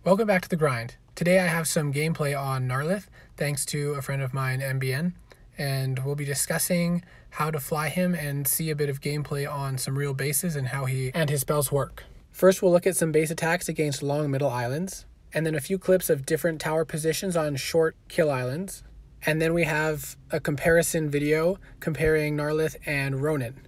Welcome back to the grind. Today I have some gameplay on Narlyth, thanks to a friend of mine, MBN, and we'll be discussing how to fly him and see a bit of gameplay on some real bases and how he and his spells work. First, we'll look at some base attacks against long middle islands, and then a few clips of different tower positions on short kill islands. And then we have a comparison video comparing Narlyth and Ronin.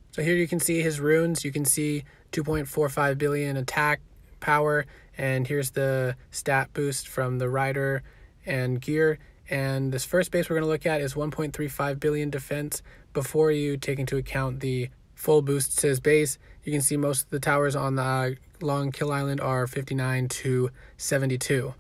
So here you can see his runes. You can see 2.45 billion attack power, and here's the stat boost from the rider and gear. And this first base we're going to look at is 1.35 billion defense before you take into account the full boost to his base. You can see most of the towers on the long kill island are 59 to 72.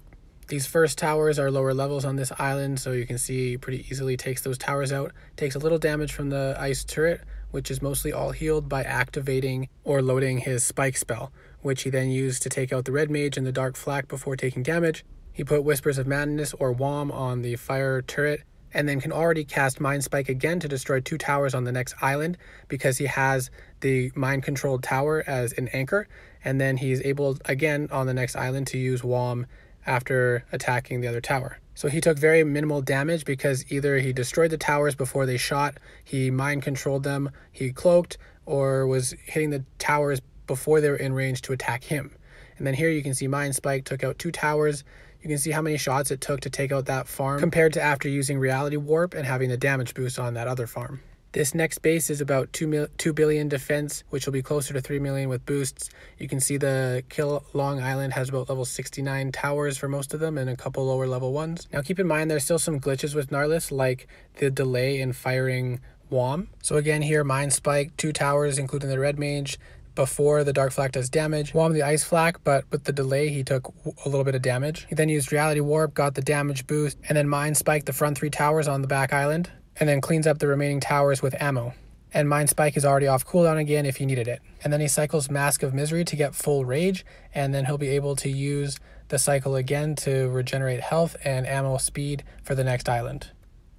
These first towers are lower levels on this island, so you can see pretty easily takes those towers out. Takes a little damage from the ice turret, which is mostly all healed by activating or loading his spike spell, which he then used to take out the red mage and the dark flak before taking damage. He put Whispers of Madness or WOM on the fire turret, and then can already cast Mind Spike again to destroy 2 towers on the next island because he has the mind controlled tower as an anchor, and then he's able again on the next island to use WOM after attacking the other tower. So he took very minimal damage because either he destroyed the towers before they shot, he mind controlled them, he cloaked, or was hitting the towers before they were in range to attack him. And then here you can see Mind Spike took out 2 towers. You can see how many shots it took to take out that farm compared to after using Reality Warp and having the damage boost on that other farm. This next base is about 2 billion defense, which will be closer to 3 million with boosts. You can see the kill long island has about level 69 towers for most of them and a couple lower level ones. Now keep in mind there's still some glitches with Narlyth, like the delay in firing WOM. So again here, Mind Spike, 2 towers including the red mage before the dark flak does damage. WOM the ice flak, but with the delay he took a little bit of damage. He then used Reality Warp, got the damage boost, and then Mind Spike the front 3 towers on the back island, and then cleans up the remaining towers with ammo. And Mind Spike is already off cooldown again if he needed it. And then he cycles Mask of Misery to get full rage, and then he'll be able to use the cycle again to regenerate health and ammo speed for the next island.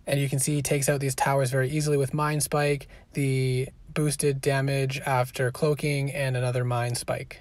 And you can see he takes out these towers very easily with Mind Spike, the boosted damage after cloaking, and another Mind Spike.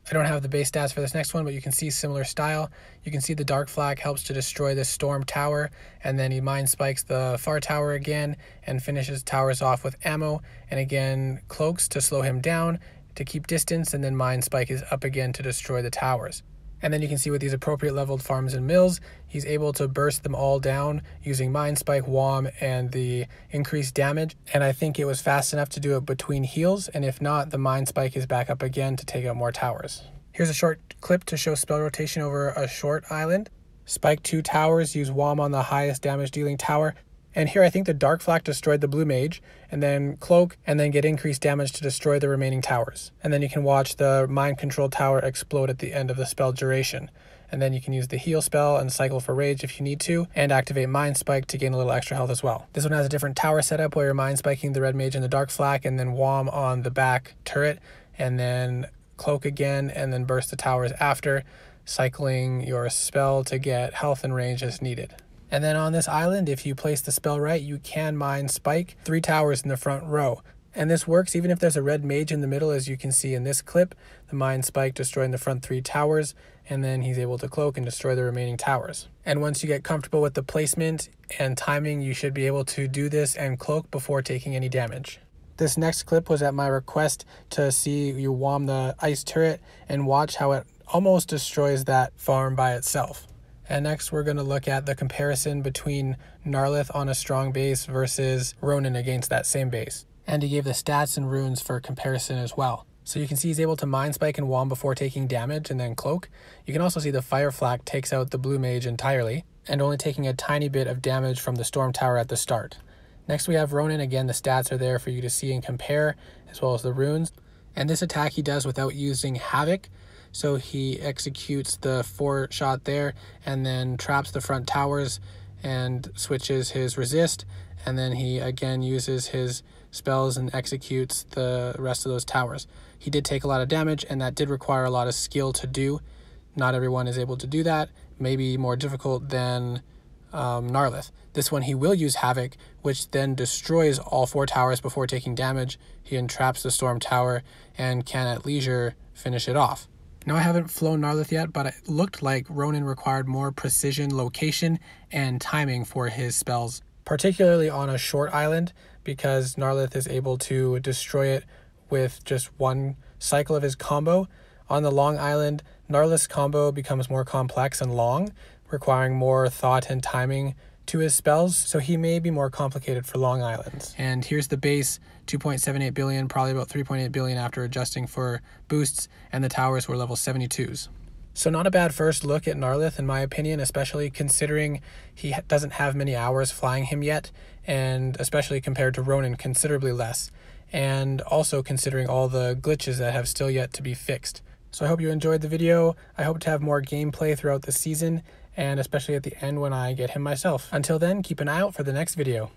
I don't have the base stats for this next one, but you can see similar style. You can see the dark flak helps to destroy the storm tower, and then he Mind Spikes the far tower again and finishes towers off with ammo, and again cloaks to slow him down to keep distance, and then Mind Spike is up again to destroy the towers. And then you can see with these appropriate leveled farms and mills, he's able to burst them all down using Mind Spike, WOM, and the increased damage. And I think it was fast enough to do it between heals, and if not, the Mind Spike is back up again to take out more towers. Here's a short clip to show spell rotation over a short island. Spike 2 towers, use WOM on the highest damage dealing tower. And here I think the dark flak destroyed the blue mage, and then cloak, and then get increased damage to destroy the remaining towers. And then you can watch the mind control tower explode at the end of the spell duration. And then you can use the heal spell and cycle for rage if you need to, and activate Mind Spike to gain a little extra health as well. This one has a different tower setup where you're Mind Spiking the red mage and the dark flak, and then WOM on the back turret, and then cloak again, and then burst the towers after, cycling your spell to get health and range as needed. And then on this island, if you place the spell right, you can Mind Spike 3 towers in the front row. And this works even if there's a red mage in the middle, as you can see in this clip. The Mind Spike destroying the front 3 towers, and then he's able to cloak and destroy the remaining towers. And once you get comfortable with the placement and timing, you should be able to do this and cloak before taking any damage. This next clip was at my request to see you WOM the ice turret and watch how it almost destroys that farm by itself. And next we're going to look at the comparison between Narlyth on a strong base versus Ronin against that same base. And he gave the stats and runes for comparison as well. So you can see he's able to Mind Spike and WOM before taking damage and then cloak. You can also see the fire flak takes out the blue mage entirely, and only taking a tiny bit of damage from the storm tower at the start. Next we have Ronin. Again, the stats are there for you to see and compare, as well as the runes. And this attack he does without using Havoc. So he executes the 4 shot there and then traps the front towers and switches his resist, and then he again uses his spells and executes the rest of those towers. He did take a lot of damage, and that did require a lot of skill to do. Not everyone is able to do that. Maybe more difficult than Narlyth. This one he will use Havoc, which then destroys all 4 towers before taking damage. He entraps the storm tower and can at leisure finish it off. Now I haven't flown Narlyth yet, but it looked like Ronin required more precision, location, and timing for his spells, particularly on a short island, because Narlyth is able to destroy it with just one cycle of his combo. On the long island, Narlyth's combo becomes more complex and long, requiring more thought and timing to his spells, so he may be more complicated for long islands. And here's the base, 2.78 billion, probably about 3.8 billion after adjusting for boosts, and the towers were level 72s. So not a bad first look at Narlyth, in my opinion, especially considering he doesn't have many hours flying him yet, and especially compared to Ronin, considerably less, and also considering all the glitches that have still yet to be fixed. So I hope you enjoyed the video. I hope to have more gameplay throughout the season, and especially at the end when I get him myself. Until then, keep an eye out for the next video.